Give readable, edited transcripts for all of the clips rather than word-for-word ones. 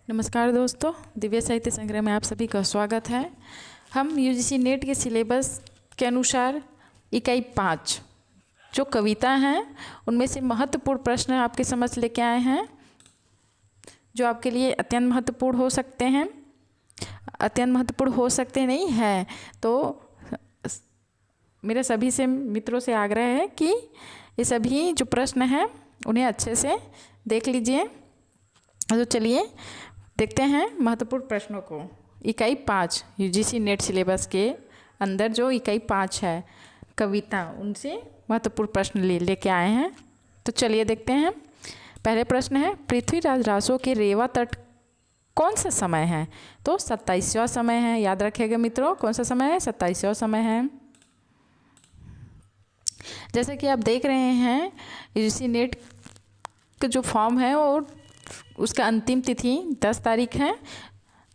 नमस्कार दोस्तों, दिव्य साहित्य संग्रह में आप सभी का स्वागत है। हम यूजीसी नेट के सिलेबस के अनुसार इकाई 5 जो कविता हैं उनमें से महत्वपूर्ण प्रश्न आपके समझ लेके आए हैं, जो आपके लिए अत्यंत महत्वपूर्ण हो सकते हैं। अत्यंत महत्वपूर्ण हो सकते नहीं हैं तो मेरे सभी से मित्रों से आग्रह है कि ये सभी जो प्रश्न हैं उन्हें अच्छे से देख लीजिए। तो चलिए देखते हैं महत्वपूर्ण प्रश्नों को। इकाई 5 यूजीसी नेट सिलेबस के अंदर जो इकाई 5 है कविता, उनसे महत्वपूर्ण प्रश्न लेके आए हैं। तो चलिए देखते हैं। पहले प्रश्न है, पृथ्वीराज रासो के रेवा तट कौन सा समय है? तो 27वां समय है। याद रखिएगा मित्रों, कौन सा समय है? 27वां समय है। जैसे कि आप देख रहे हैं यूजीसी नेट का जो फॉर्म है और उसका अंतिम तिथि 10 तारीख है,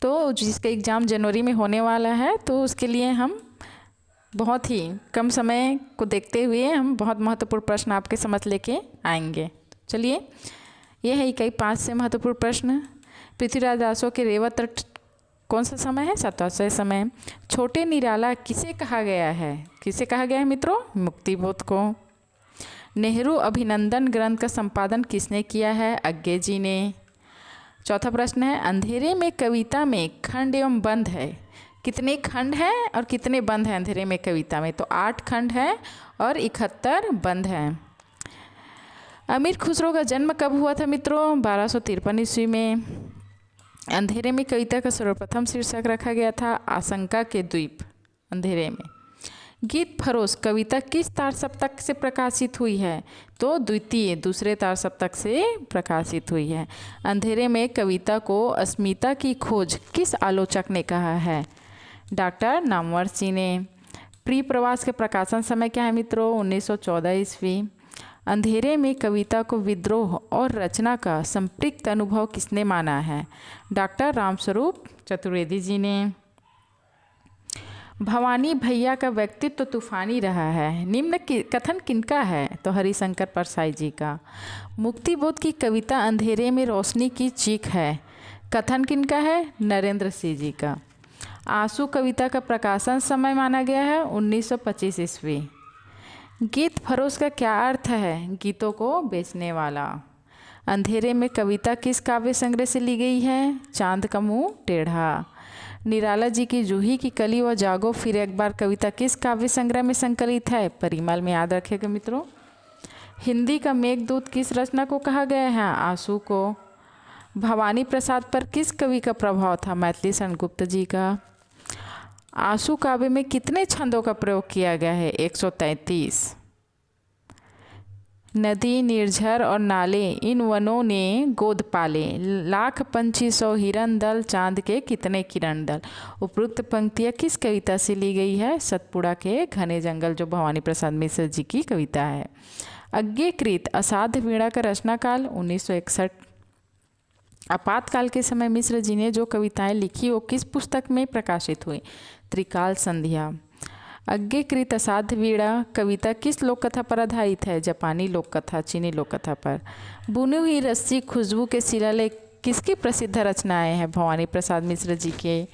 तो जिसका एग्ज़ाम जनवरी में होने वाला है, तो उसके लिए हम बहुत ही कम समय को देखते हुए हम बहुत महत्वपूर्ण प्रश्न आपके समझ लेके आएंगे। चलिए, ये है इकाई 5 से महत्वपूर्ण प्रश्न। पृथ्वीराज रासो के रेवा तट कौन सा समय है? 27वां समय। छोटे निराला किसे कहा गया है? किसे कहा गया है मित्रों? मुक्तिबोध को। नेहरू अभिनंदन ग्रंथ का संपादन किसने किया है? अज्ञे जी ने। चौथा प्रश्न है, अंधेरे में कविता में खंड एवं बंध है। कितने खंड हैं और कितने बंध हैं अंधेरे में कविता में? तो 8 खंड हैं और 71 बंध हैं। अमीर खुसरो का जन्म कब हुआ था मित्रों? 1253 ईस्वी में। अंधेरे में कविता का सर्वप्रथम शीर्षक रखा गया था आशंका के द्वीप। अंधेरे में। गीत फरोश कविता किस तार सप्तक से प्रकाशित हुई है? तो दूसरे तार सप्तक से प्रकाशित हुई है। अंधेरे में कविता को अस्मिता की खोज किस आलोचक ने कहा है? डॉक्टर नामवर सिंह ने। प्रिय प्रवास के प्रकाशन समय क्या है मित्रों? 1914 ईस्वी। अंधेरे में कविता को विद्रोह और रचना का संपृक्त अनुभव किसने माना है? डॉक्टर रामस्वरूप चतुर्वेदी जी ने। भवानी भैया का व्यक्तित्व तूफानी रहा है। निम्न कथन किनका है? तो हरिशंकर परसाई जी का। मुक्तिबोध की कविता अंधेरे में रोशनी की चीख है। कथन किनका है? नरेंद्र सिंह जी का। आंसू कविता का प्रकाशन समय माना गया है 1925 ईस्वी। गीत फरोश का क्या अर्थ है? गीतों को बेचने वाला। अंधेरे में कविता किस काव्य संग्रह से ली गई है? चांद का मुँह टेढ़ा। निराला जी की जूही की कली व जागो फिर एक बार कविता किस काव्य संग्रह में संकलित है? परिमल में। याद रखिएगा मित्रों। हिंदी का मेघदूत किस रचना को कहा गया है? आंसू को। भवानी प्रसाद पर किस कवि का प्रभाव था? मैथिली शरण गुप्त जी का। आंसू काव्य में कितने छंदों का प्रयोग किया गया है? 133। नदी, निर्झर और नाले इन वनों ने गोद पाले। लाख पंछी 100 हिरन दल, चांद के कितने किरण दल। उपरोक्त पंक्तियाँ किस कविता से ली गई है? सतपुड़ा के घने जंगल, जो भवानी प्रसाद मिश्र जी की कविता है। अज्ञेकृत असाध्य वीणा का रचनाकाल 1961। आपातकाल के समय मिश्र जी ने जो कविताएं लिखी वो किस पुस्तक में प्रकाशित हुई? त्रिकाल संध्या। अज्ञेकृत असाध्य वीणा कविता किस लोक कथा पर आधारित है? जापानी लोक कथा, चीनी लोक कथा पर। बुनी हुई रस्सी, खुशबू के शिलालेख किसकी प्रसिद्ध रचनाएं हैं? भवानी प्रसाद मिश्र जी के।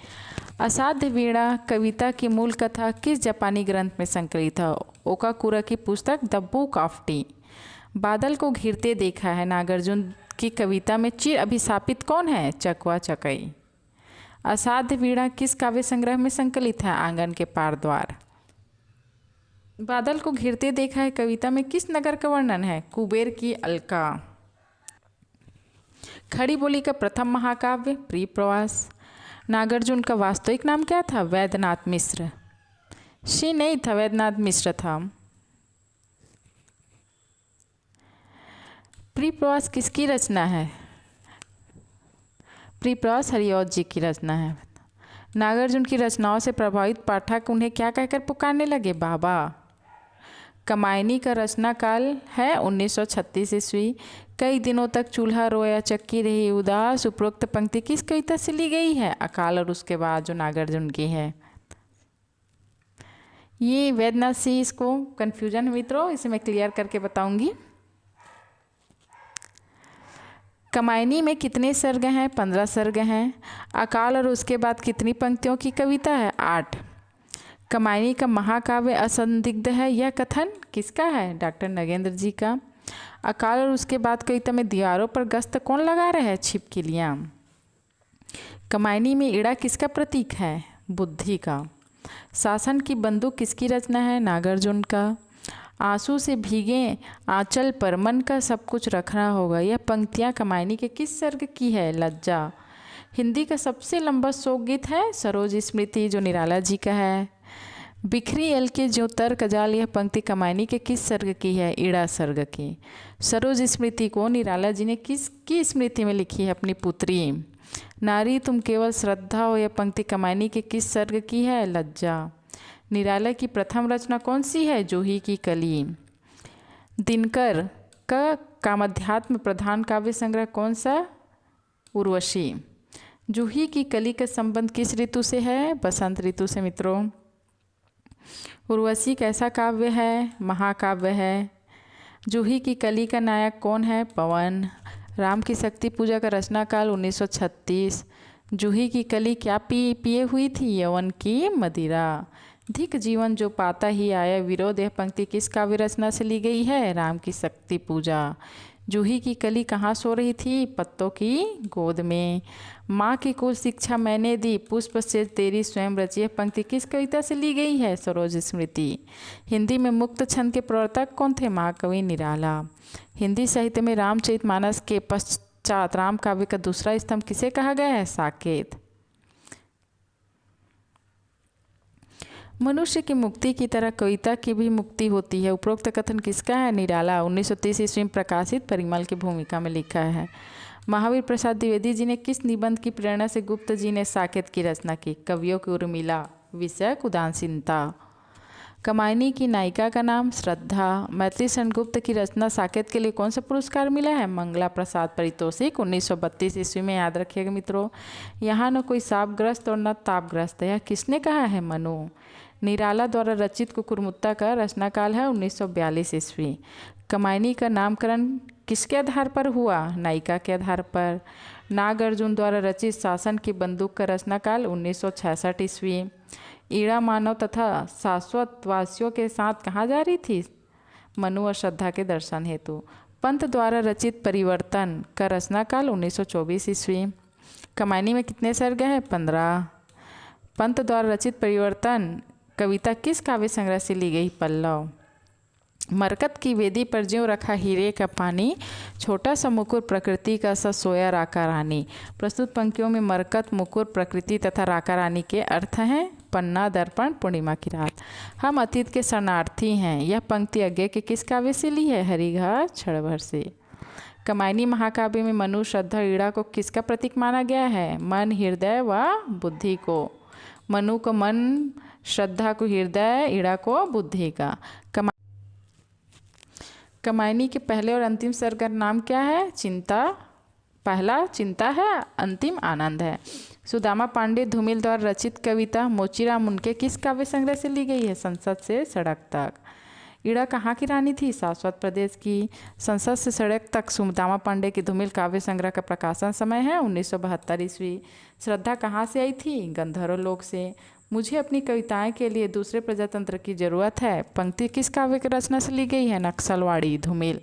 असाध्य वीणा कविता की मूल कथा किस जापानी ग्रंथ में संकलित है? ओकाकुरा की पुस्तक द बुक ऑफ टी। बादल को घिरते देखा है नागार्जुन की कविता में चिर अभिशापित कौन है? चकवा चकई। असाध्य वीणा किस काव्य संग्रह में संकलित है? आंगन के पार द्वार। बादल को घिरते देखा है कविता में किस नगर का वर्णन है? कुबेर की अलका। खड़ी बोली का प्रथम महाकाव्य प्रिय प्रवास। नागार्जुन का वास्तविक नाम क्या था? वैद्यनाथ मिश्र। शी नहीं था, वैद्यनाथ मिश्र था। प्रिय प्रवास किसकी रचना है? प्रिय प्रवास हरिऔध जी की रचना है। नागार्जुन की रचनाओं से प्रभावित पाठक उन्हें क्या कहकर पुकारने लगे? बाबा। कमायनी का रचना काल है 1936 ईस्वी। कई दिनों तक चूल्हा रोया चक्की रही उदास। उपरोक्त पंक्ति किस कविता से ली गई है? अकाल और उसके बाद, जो नागार्जुन की है। ये वैद्यनाथ सिंह, इसको कन्फ्यूजन है मित्रों, इसे मैं क्लियर करके बताऊंगी। कमायनी में कितने सर्ग हैं? 15 सर्ग हैं। अकाल और उसके बाद कितनी पंक्तियों की कविता है? 8। कमायनी का महाकाव्य असंदिग्ध है, यह कथन किसका है? डॉक्टर नगेंद्र जी का। अकाल और उसके बाद कविता में दीवारों पर गश्त कौन लगा रहे हैं? छिपकलियाँ। कमायनी में ईड़ा किसका प्रतीक है? बुद्धि का। शासन की बंदूक किसकी रचना है? नागार्जुन का। आंसू से भीगे आंचल पर मन का सब कुछ रखना होगा, यह पंक्तियाँ कमायनी के किस सर्ग की है? लज्जा। हिंदी का सबसे लंबा शोक गीत है सरोज स्मृति, जो निराला जी का है। बिखरी एल के जो तर्क जाल, यह पंक्ति कमायनी के किस सर्ग की है? ईड़ा सर्ग की। सरोज स्मृति को निराला जी ने किसकी स्मृति में लिखी है? अपनी पुत्री। नारी तुम केवल श्रद्धा हो, यह पंक्ति कमायनी के किस सर्ग की है? लज्जा। निराला की प्रथम रचना कौन सी है? जूही की कली। दिनकर का कामाध्यात्म प्रधान काव्य संग्रह कौन सा? उर्वशी। जूही की कली का संबंध किस ऋतु से है? बसंत ऋतु से मित्रों। उर्वशी कैसा काव्य है? महाकाव्य है। जूही की कली का नायक कौन है? पवन। राम की शक्ति पूजा का रचना काल 1936। जूही की कली क्या पिए हुई थी? यवन की मदिरा। धिक जीवन जो पाता ही आया विरोध, यह पंक्ति किस काव्य रचना से ली गई है? राम की शक्ति पूजा। जूही की कली कहाँ सो रही थी? पत्तों की गोद में। माँ की कुल शिक्षा मैंने दी, पुष्प से तेरी स्वयं रची, यह पंक्ति किस कविता से ली गई है? सरोज स्मृति। हिंदी में मुक्त छंद के प्रवर्तक कौन थे? महाकवि निराला। हिंदी साहित्य में रामचरितमानस के पश्चात राम काव्य का दूसरा स्तंभ किसे कहा गया है? साकेत। मनुष्य की मुक्ति की तरह कविता की भी मुक्ति होती है, उपरोक्त कथन किसका है? निराला। 1930 ईस्वी में प्रकाशित परिमल की भूमिका में लिखा है। महावीर प्रसाद द्विवेदी जी ने किस निबंध की प्रेरणा से गुप्त जी ने साकेत की रचना की? कवियों की उर्मिला, विषयक उदासीनता। कमायनी की नायिका का नाम? श्रद्धा। मैथिली सेनगुप्त की रचना साकेत के लिए कौन सा पुरस्कार मिला है? मंगला प्रसाद पारितोषिक 1932 ईस्वी में, याद रखिएगा मित्रों। यहाँ न कोई शापग्रस्त और न तापग्रस्त, यह किसने कहा है? मनु। निराला द्वारा रचित कुकुरमुत्ता का रचनाकाल है 1942 ईस्वी। कमायनी का नामकरण किसके आधार पर हुआ? नायिका के आधार पर। नागार्जुन द्वारा रचित शासन की बंदूक का रचनाकाल 1966 ईस्वी। ईड़ा मानव तथा शाश्वत वासियों के साथ कहाँ जा रही थी? मनु और श्रद्धा के दर्शन हेतु। पंत द्वारा रचित परिवर्तन का रचनाकाल 1924 ईस्वी। कमायनी में कितने सर्ग हैं? 15। पंत द्वारा रचित परिवर्तन कविता किस काव्य संग्रह से ली गई? पल्लव। मरकत की वेदी पर ज्यों रखा हीरे का पानी, छोटा सा मुकुर प्रकृति का सा सोया राका रानी। प्रस्तुत पंक्तियों में मरकत, मुकुर, प्रकृति तथा राका रानी के अर्थ हैं? पन्ना, दर्पण, पूर्णिमा की रात। हम अतीत के शरणार्थी हैं, यह पंक्ति आगे के किस काव्य से ली है? हरिघर क्षणभर से। कमायनी महाकाव्य में मनु, श्रद्धा, ईड़ा को किसका प्रतीक माना गया है? मन, हृदय व बुद्धि को। मनु को मन, श्रद्धा को हृदय, ईड़ा को बुद्धि का। कमायनी के पहले और अंतिम सर्ग का नाम क्या है? चिंता। पहला चिंता है, अंतिम आनंद है। सुदामा पांडे धूमिल द्वारा रचित कविता मोचीराम उनके किस काव्य संग्रह से ली गई है? संसद से सड़क तक। ईड़ा कहाँ की रानी थी? शाश्वत प्रदेश की। संसद से सड़क तक सुदामा पांडे की धूमिल काव्य संग्रह का प्रकाशन समय है 1972 ईस्वी। श्रद्धा कहाँ से आई थी? गंधर्व लोक से। मुझे अपनी कविताएं के लिए दूसरे प्रजातंत्र की जरूरत है, पंक्ति किस काव्य की रचना से ली गई है? नक्सलवाड़ी, धूमिल।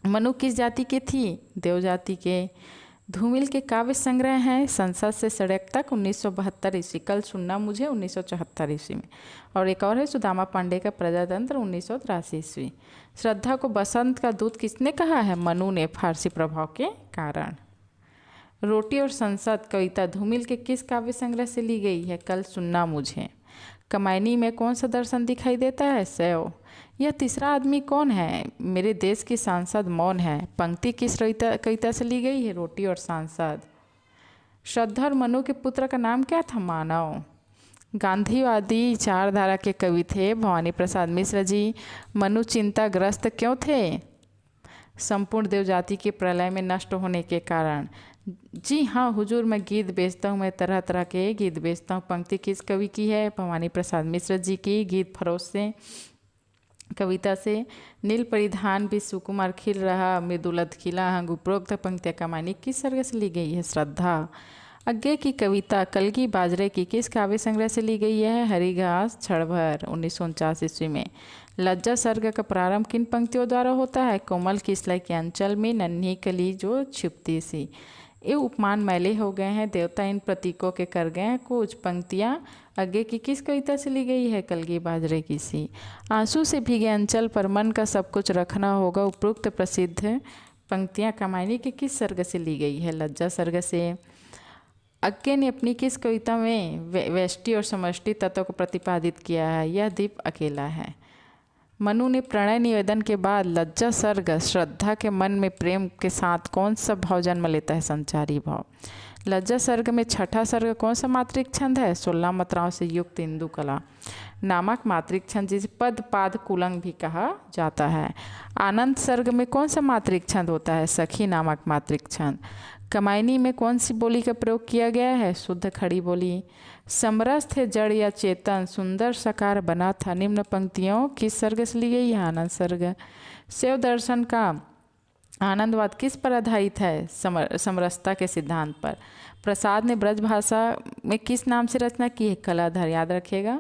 मनु किस जाति के थी? देव जाति के। धूमिल के काव्य संग्रह हैं संसद से सड़क तक 1972 ईस्वी, कल सुनना मुझे 1974 ईस्वी में, और एक और है सुदामा पांडे का प्रजातंत्र 1983 ईस्वी। श्रद्धा को बसंत का दूत किसने कहा है? मनु ने, फारसी प्रभाव के कारण। रोटी और संसद कविता धूमिल के किस काव्य संग्रह से ली गई है? कल सुनना मुझे। कमायनी में कौन सा दर्शन दिखाई देता है? शैव। यह तीसरा आदमी कौन है? मेरे देश की सांसद मौन है, पंक्ति किस कविता से ली गई है? रोटी और सांसद। श्रद्धा और मनु के पुत्र का नाम क्या था? मानव। गांधीवादी विचारधारा के कवि थे भवानी प्रसाद मिश्र जी। मनु चिंताग्रस्त क्यों थे? संपूर्ण देव जाति के प्रलय में नष्ट होने के कारण। जी हाँ हुजूर, मैं गीत बेचता हूँ, मैं तरह तरह के गीत बेचता हूँ, पंक्ति किस कवि की है? भवानी प्रसाद मिश्र जी की, गीत फरोश से। कविता से नील परिधान भी सुकुमार खिल रहा, मृदुलत खिला अंग। उपरोक्त पंक्तियाँ कमानी किस सर्ग से ली गई है? श्रद्धा। आगे की कविता कलगी बाजरे की किस काव्य संग्रह से ली गई है? हरी घास क्षण भर 1949 ईस्वी में। लज्जा सर्ग का प्रारंभ किन पंक्तियों द्वारा होता है? कोमल किसलय के अंचल में नन्ही कली जो छिपती सी। ये उपमान मैले हो गए हैं, देवता इन प्रतीकों के कर गए हैं कुछ। पंक्तियाँ आगे की किस कविता से ली गई है? कलगी बाजरे की सी। आंसू से भीगे अंचल पर मन का सब कुछ रखना होगा। उपरोक्त प्रसिद्ध पंक्तियाँ कमायनी के किस सर्ग से ली गई है? लज्जा सर्ग से। अक्के ने अपनी किस कविता में व्यष्टि और समष्टि तत्व को प्रतिपादित किया है? यह दीप अकेला है। मनु ने प्रणय निवेदन के बाद लज्जा सर्ग श्रद्धा के मन में प्रेम के साथ कौन सा भाव जन्म लेता है? संचारी भाव। लज्जा सर्ग में छठा सर्ग कौन सा मात्रिक छंद है? 16 मात्राओं से युक्त इंदु कला नामक मात्रिक छंद, जिसे पद पाद कुलंग भी कहा जाता है। आनंद सर्ग में कौन सा मात्रिक छंद होता है? सखी नामक मात्रिक छंद। कमायनी में कौन सी बोली का प्रयोग किया गया है? शुद्ध खड़ी बोली। समरस थे जड़ या चेतन, सुंदर सकार बना था। निम्न पंक्तियों किस सर्ग से ली गई है? आनंद सर्ग। शिव दर्शन का आनंदवाद किस पर आधारित है? समरसता के सिद्धांत पर। प्रसाद ने ब्रज भाषा में किस नाम से रचना की है? कलाधर। याद रखिएगा।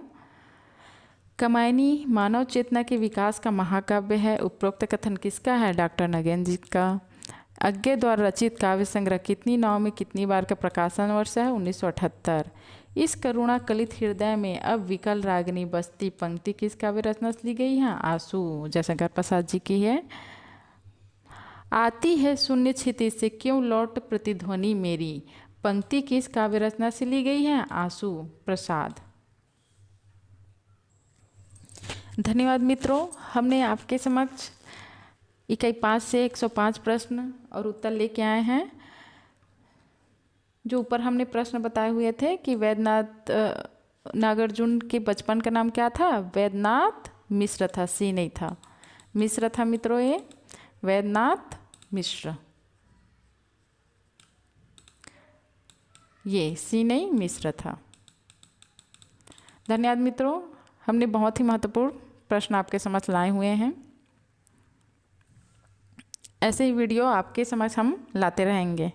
कमायनी मानव चेतना के विकास का महाकाव्य है। उपरोक्त कथन किसका है? डॉक्टर नगेन जी का। अज्ञे द्वारा रचित काव्य संग्रह कितनी नाव में कितनी बार का प्रकाशन वर्ष है? 1978। इस करुणा कलित हृदय में अब विकल रागिनी बसती पंक्ति किस काव्य रचना से ली गई है? आंसू जयशंकर प्रसाद जी की है। आती है शून्य क्षितिज से क्यों लौट प्रतिध्वनि मेरी पंक्ति किस काव्य रचना से ली गई है? आंसू प्रसाद। धन्यवाद मित्रों, हमने आपके समक्ष इकाई 5 से 105 प्रश्न और उत्तर लेके आए हैं। जो ऊपर हमने प्रश्न बताए हुए थे कि वैद्यनाथ नागार्जुन के बचपन का नाम क्या था? वैद्यनाथ मिश्र था, सी नहीं था, मिश्र था मित्रों। ये वैद्यनाथ मिश्र, ये सी नहीं मिश्र था। धन्यवाद मित्रों, हमने बहुत ही महत्वपूर्ण प्रश्न आपके समक्ष लाए हुए हैं। ऐसे ही वीडियो आपके समक्ष हम लाते रहेंगे।